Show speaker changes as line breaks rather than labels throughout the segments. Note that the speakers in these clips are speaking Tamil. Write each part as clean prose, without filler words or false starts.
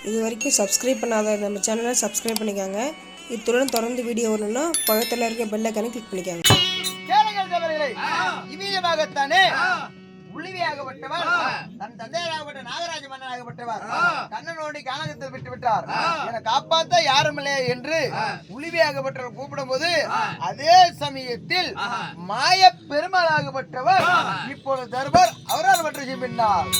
இது வரைக்கும் சப்ஸ்கிரைப் பண்ணாத நம்ம சேனலை சப்ஸ்கிரைப் பண்ணிக்கோங்க. இத்துடன் தொடர்ந்து வீடியோ வரணும்னா பக்கத்தில் இருக்க பெல் ஐகானை கிளிக் பண்ணிக்கோங்க.
இமயமாகத்தானே உளிவியாகப்பட்டவர் தன் தந்தையராகப்பட்ட நாகராஜ மன்னனாகப்பட்டவர் கண்ணனோடி கானகத்தில் விட்டு விட்டார். என காப்பாற்ற யாருமில்லை என்று உளிவியாகப்பட்டவர் கூப்பிடும் போது அதே சமயத்தில் மாய பெருமாளாகப்பட்டவர் இப்பொழுது தர்பார் அவரால் மற்ற செய்கின்றார்.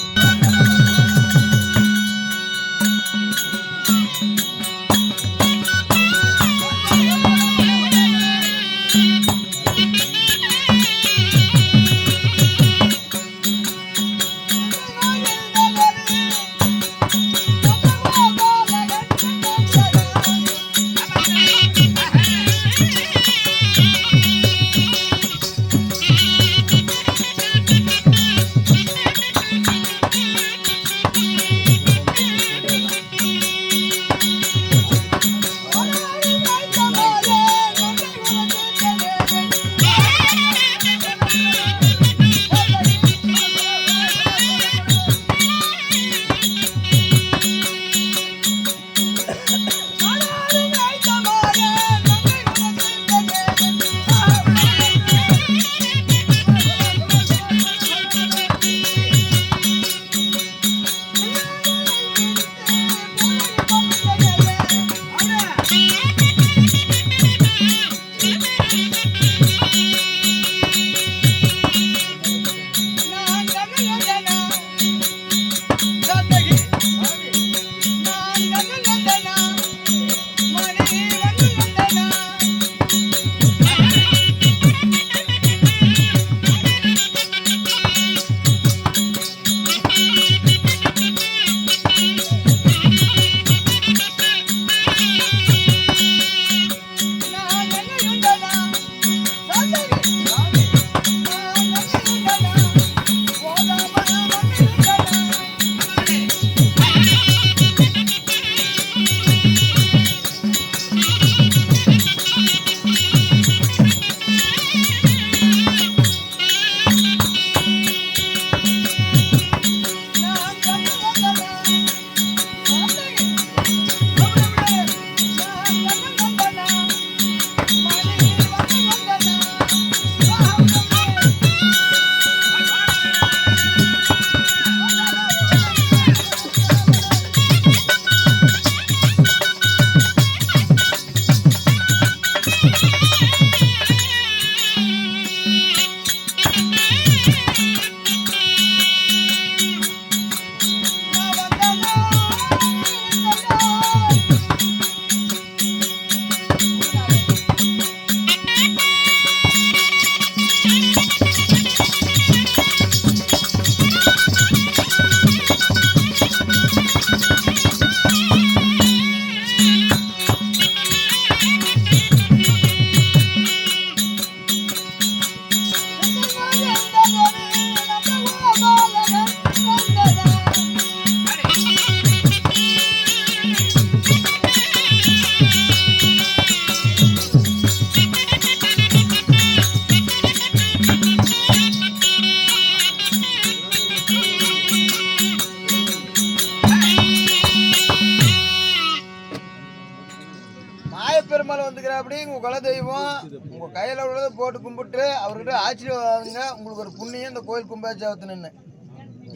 பெருமாள் வந்துக்கிறாப்படி உங்க குல தெய்வம் உங்க கையில உள்ளதை போட்டு கும்பிட்டு அவர்கிட்ட ஆசீர்வாதங்க. உங்களுக்கு ஒரு புண்ணியம் இந்த கோயில் கும்பாபிஷேகத்து நின்று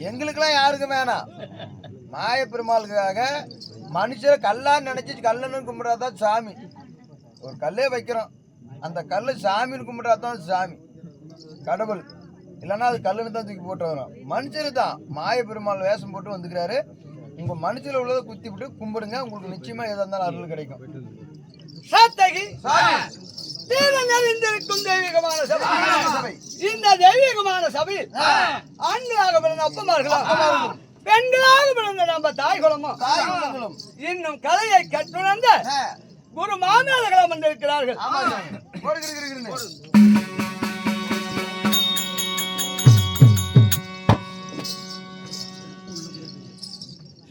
எங்களுக்கெல்லாம் யாருக்கும் வேணாம். மாய பெருமாளுக்காக மனுஷரை கல்லான்னு நினைச்சு கல்லன்னு கும்பிடாதான் சாமி. ஒரு கல்லே வைக்கிறோம், அந்த கல்லு சாமின்னு கும்பிடாதான் சாமி கடவுள், இல்லைன்னா அது கல்லுன்னு தான் தூக்கி போட்டு வரும். மனுஷரு தான் மாய பெருமாள் வேஷம் போட்டு வந்துக்கிறாரு. உங்க மனுஷில உள்ளதை குத்தி விட்டு கும்பிடுங்க, உங்களுக்கு நிச்சயமா எதா இருந்தாலும் அருள் கிடைக்கும். தெய்வீகமான சபை. இந்த தெய்வீகமான சபையில் ஆண்களாக பிறந்த அப்பமார்களும் பெண்களாக பிறந்த நம்ம தாய் குலமும் இன்னும் கலையை கற்றுணர்ந்த குரு மாமேதர்களும் வந்திருக்கிறார்கள்.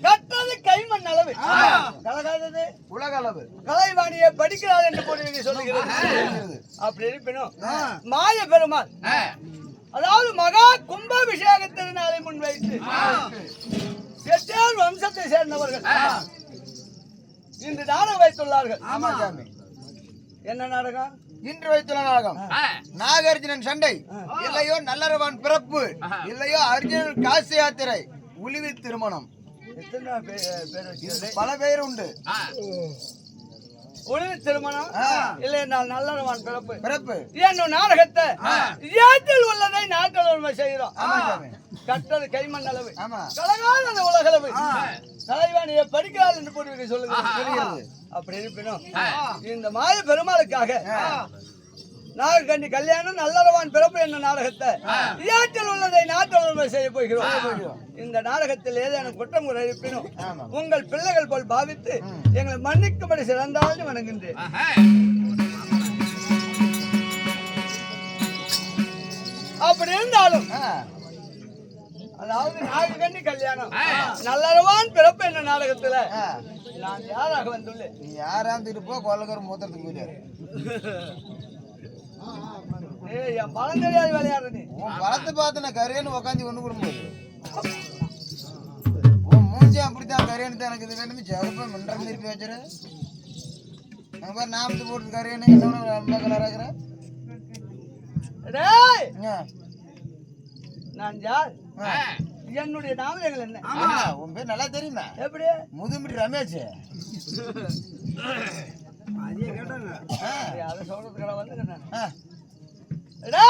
கற்றது கைமண் அளவு, கலகாதது உலக அளவு. கலைவாணியை படிக்கிறார் என்று போட்டு சொல்லுகிறது. அப்படி இருப்பினும் மாய பெருமாள், அதாவது மகா கும்பாபிஷேக திருநாளை முன்வைத்து செட்டியார் வம்சத்தை சேர்ந்தவர்கள்
இன்று நாடகம் வைத்துள்ளார்கள்.
ஆமா சாமி.
என்ன நாடகம்?
இன்று வைத்துள்ள நாடகம் நாகார்ஜுனன் சண்டை, இல்லையோ நல்லரவான் பிறப்பு, இல்லையோ அர்ஜுனன் காசி யாத்திரை, உளிவி திருமணம்.
எத்தனை பேர் வச்சு?
பல பேர் உண்டு.
உளிவி திருமணம், இல்லை நான் நல்லவன் பிறப்பு.
பிறப்பு
என்னும் நாடகத்தை ஏற்றில் உள்ளதை நாட்டில் உண்மை செய்கிறோம்.
ஆமா சாமி.
கட்டது கைமண் அளவு,
ஆமா.
கலகாத உலகளவு. தலைவன் படிக்கிறாள் என்று போட்டு சொல்லுகிறது. அப்படி இருப்பினும் இந்த மாய பெருமாளுக்காக நாகக்கண்ணி கல்யாணம் நல்லறவான் பிறப்பு என்ன நாடகத்தை ஏற்றில் உள்ளதை நாட்டில் உண்மை செய்ய போகிறோம். இந்த நாடகத்தில் ஏதேனும் குற்றம் குறை இருப்பினும் உங்கள் பிள்ளைகள் போல் பாவித்து எங்களை மன்னிக்கும்படி சிறந்தாலும் வணங்குகின்றேன். அப்படி இருந்தாலும் அதாவது நாகக்கண்ணி கல்யாணம் நல்லறவான் பிறப்பு என்ன நாடகத்துல நான் யாராக வந்துள்ளேன்?
நீ யாராந்துட்டு போ, கொள்ளக்கார மூத்திரத்துக்கு போயிட்டாரு.
என் பலம் தெரியாது விளையாடுற நீ.
உன் பழத்தை பார்த்து நான் கரையன்னு உக்காந்து ஒண்ணு கொடுக்கும்போது உன் மூஞ்சி அப்படித்தான் கரையன்னு தான் எனக்கு இது வேணுமே. செவப்பா மின்றம் திருப்பி வச்சுரு. அங்க பாரு நாமத்து போட்டு கரையன்னு என்ன ரொம்ப கலரா இருக்கிற.
நான் யார்? என்னுடைய நாமதங்கள் என்ன?
உன் பேர் நல்லா தெரியுமா?
எப்படி?
முதுமிடி ரமேஷ்.
அதை சொல்றதுக்காக வந்து
ஆ,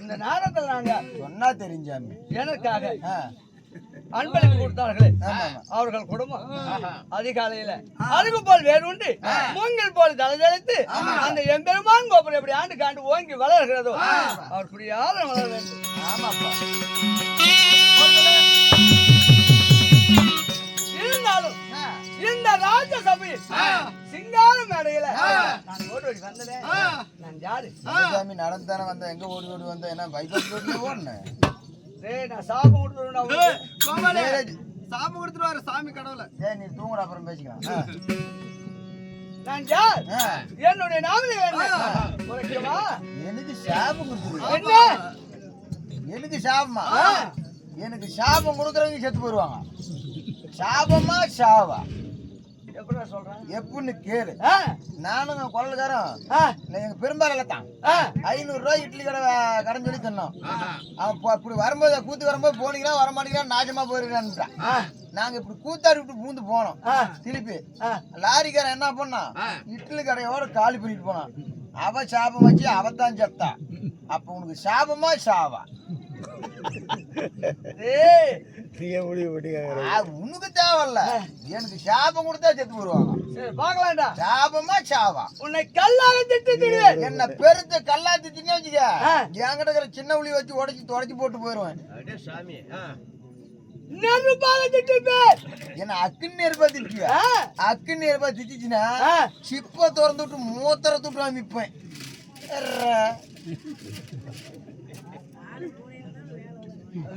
இந்த நாடகத்தில் நாங்க
சொன்னா தெரிஞ்சாமி
எனக்காக அன்பளிப்பு கொடுத்தார்களே
ஆமா ஆமா.
அவர்கள் குடும்பம் அதிகாலையில அருகு போல் வேறுண்டு மூங்கில் போல் தலைதளித்து அந்த எம்பெருமான் கோபுரம் எப்படி ஆண்டு காண்டு ஓங்கி வளர்கிறதோ அவர் குடியார வளர வேண்டும்.
ஆமாப்பா.
இருந்தாலும் இந்த ராஜசபையில் சிங்கார மேடையில நான் ஓடி வந்தேன். நான் யாரு?
சாமி நடந்து தானே வந்தேன். எங்க ஓடி ஓடி வந்தேன்? என்ன பைபாஸ் ரோட்ல ஓடுனேன்?
நான் சாப்பு கொடுத்துருவேன்.
சாப்பு கொடுத்துருவாரு சாமி கடவுள. நீ தூங்குற அப்புறம் பேசிக்கலாம்.
நான் யார்? என்னுடைய நாமதி என்ன?
எனக்கு சாபம் கொடுத்துருவா.
என்ன?
எனக்கு சாபமா? எனக்கு சாபம் கொடுக்குறவங்க செத்து போயிருவாங்க. சாபமா சாவா?
எப்படி சொல்றேன்?
எப்படின்னு கேளு. நானும் குரலுக்காரன் எங்க பெரும்பால தான் 500 ரூபாய் இட்லி கடை கடன் சொல்லி சொன்னோம். அவன் இப்படி வரும்போது கூத்து வரும்போது போனீங்கன்னா வரமாட்டேங்கிறான், நாஜமா போயிருக்கான்ட்டான். நாங்க இப்படி கூத்தாடி விட்டு பூந்து போனோம். திருப்பி லாரிக்காரன் என்ன பண்ணா, இட்லி கடையோட காலி பண்ணிட்டு போனான். அவ சாபம் வச்சு அவத்தான் செத்தா. அப்ப உனக்கு சாபமா சாவா? உனக்கு தேவையில்ல, எனக்கு சாபம் கொடுத்தா செத்து போடுவாங்க.
பாக்கலாம்டா.
சாபமா சாவா?
உன்னை கல்லாக திட்டு
என்ன பெருத்த கல்லா திட்டின்னு வச்சுக்க, என்கிட்ட இருக்கிற சின்ன உளி வச்சு உடைச்சு போட்டு போயிருவேன்.
நெருப்பாக திட்டுப்பேன்.
என்ன அக்குன்னு நெருப்பா திட்டியா? அக்குன்னு நெருப்பா திட்டுச்சுன்னா சிப்ப திறந்து விட்டு மூத்தரத்து விட்டு அமைப்பேன்.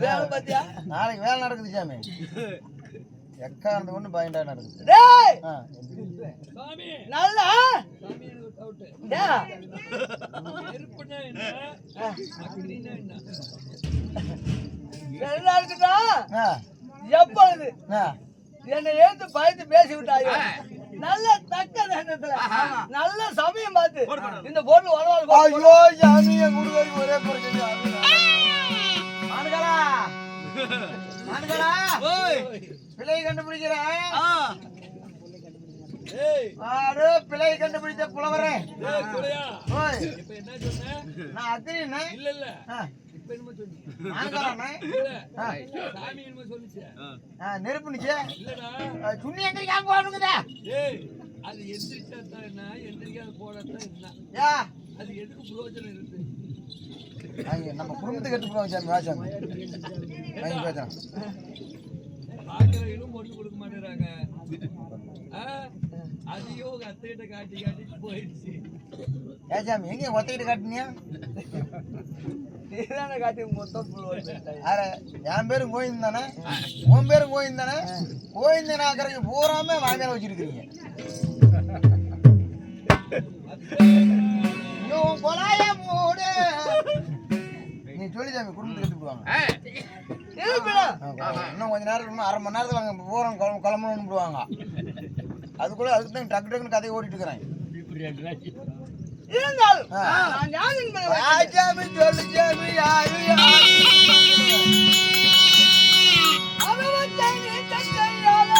வேலை பாத்தியா?
நாளைக்கு வேலை நடக்குது சாமி. எக்கா அந்த ஒண்ணு பயண்டா நடக்குது.
நல்லா எப்பொழுது என்னை ஏத்து பயந்து பேசி விட்டாயோ, நல்ல தக்க நேரத்துல நல்ல சமயம் பார்த்து இந்த பொருள் வரவாள்.
ஐயோ சாமியை கொடுக்க ஒரே பிரச்சனை. பிள்ளை கண்டுபிடிக்கிறேன். பிள்ளை கண்டுபிடிச்ச புலவரேன். நான் அத்திரிண்ணே. நெருப்பு நிச்சய சுண்ணி எந்திரிக்காம போகணுங்கதா.
அது எந்திரிச்சாத்தான் என்ன, எந்திரிக்காத போடத்தான் என்ன, அது எதுக்கு பிரயோஜனம் இருக்கு?
நம்ம குடும்பத்துக்கு எடுத்து போவாங்க சாமி. வாசாமி பேசுறேன்.
பாக்குறவங்களும் பொண்ணு கொடுக்க மாட்டேறாங்க. அதையும் அத்தைகிட்ட காட்டி போயிடுச்சு.
ஏசாமி எங்க ஒத்தைகிட்ட காட்டினியா?
காட்டி மொத்தம்
என் பேரும் கோவிந்த் தானே, உன் பேரும் கோவிந்த் தானே. கோவிந்தன் ஆக்கிறீங்க பூராமே வாய்மையில வச்சிருக்கிறீங்க. நீ சொல்லி சாமி குடும்பத்துக்கு எடுத்து போவாங்க. இன்னும் கொஞ்ச நேரம் இன்னும் 1/2 மணி நேரத்துல அங்க போறோம் கிளம்பணும்னு விடுவாங்க. அதுக்குள்ள அதுக்கு தான் டக்கு டக்குன்னு கதையை ஓட்டிட்டு இருக்கிறேன்.
இருந்தாலும் நான் யார் என்பதை
ராஜாமி சொல்லு சாமி யாரு
அவவத்தை நீ தந்தையாலே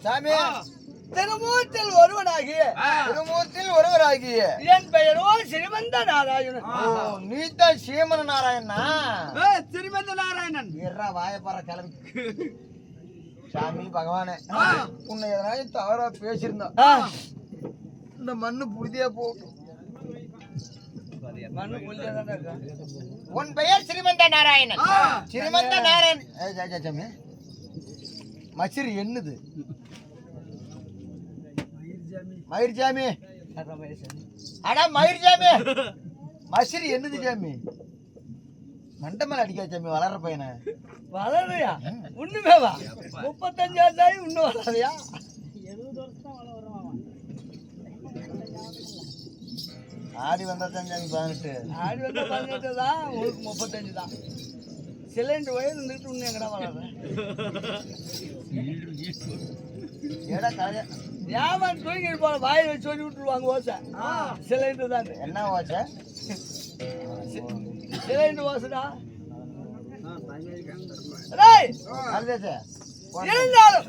சாமி
திருமூர்த்தியில் ஒருவனாகிய
திருமூர்த்தியில் ஒருவராகிய
என் பெயரோ ஸ்ரீமந்த நாராயணன்.
நீதான் சீமன நாராயணா?
ஸ்ரீமந்த நாராயணன்
வாயப்பாற கிளம்பி. சாமி பகவானே, உன்னை எதனாலும் தவறா பேசியிருந்தா இந்த மண்ணு புழுதியா போகும். உன் பெயர் ஸ்ரீமந்த நாராயணன். ஸ்ரீமந்த நாராயணன் சாமி மச்சிரி என்னது? மயிர் ஜாமி. அடா மயிர் ஜாமி, மசிறி என்னது ஜாமி? மண்டை மேல அடிக்கா ஜாமி, வளர்ற பையனை.
வளரையா? ஒண்ணுமேவா? 35 ஆகி இன்னும் வளரையா? 70 வருஷம் வளருவான்.
ஆடி வந்தா தான் ஜாமி 18.
ஆடி வந்தா 18 தான், உங்களுக்கு 35 தான். சிலிண்டர் வயது இருந்துட்டு இன்னும் எங்கடா வளர்றேன்?
ஏடா காலையா
ஏன் தூங்கிட்டு போல வாயில் வச்சு சொல்லி விட்டுருவாங்க ஓசை. சிலிண்டர் தான்.
என்ன ஓசை?
சிலிண்டர் ஓசைடா. இருந்தாலும்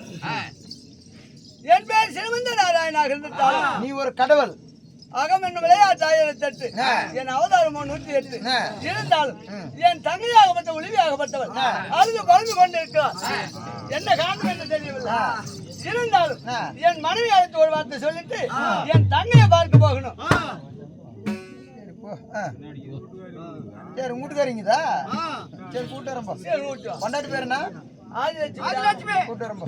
என் பேர் சிறுமந்த நாராயணாக இருந்தாலும்
நீ ஒரு கடவுள்.
அகம் என்னும் விளையாட்டு 1008, என் அவதாரம் 108. இருந்தாலும் என் தங்கையாகப்பட்ட ஒளிவியாகப்பட்டவள் அழுது குழம்பு கொண்டு இருக்கிறார். என்ன காரணம் என்று தெரியவில்லை. இருந்தாலும் என் மனைவி அழைத்து ஒரு வார்த்தை சொல்லிட்டு என் தங்கையை பார்க்க போகணும்.
சரி வீட்டுக்காரிங்கதா? சரி கூட்டு வரம்பா.
சரி, ஊட்டுவா.
கொண்டாடி பேருனா
ஆதிலட்சுமி.
கூட்டு வரம்பா.